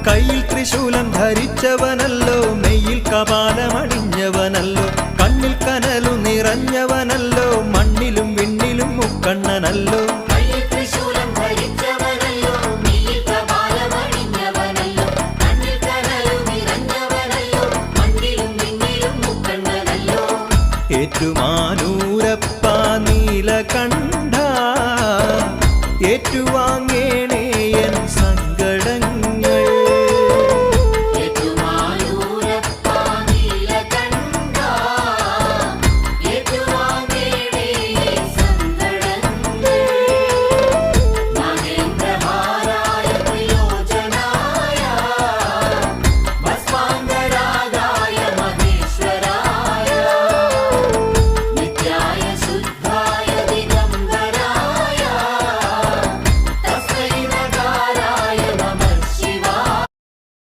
കയ്യിൽ ത്രിശൂലം ധരിച്ചവനല്ലോ, നെയ്യിൽ കപാലമണിഞ്ഞവനല്ലോ, കണ്ണിൽ കനലു നിറഞ്ഞവനല്ലോ, മണ്ണിലും വിണ്ണിലും മുക്കണ്ണനല്ലോ. ഏറ്റുമാനൂരപ്പ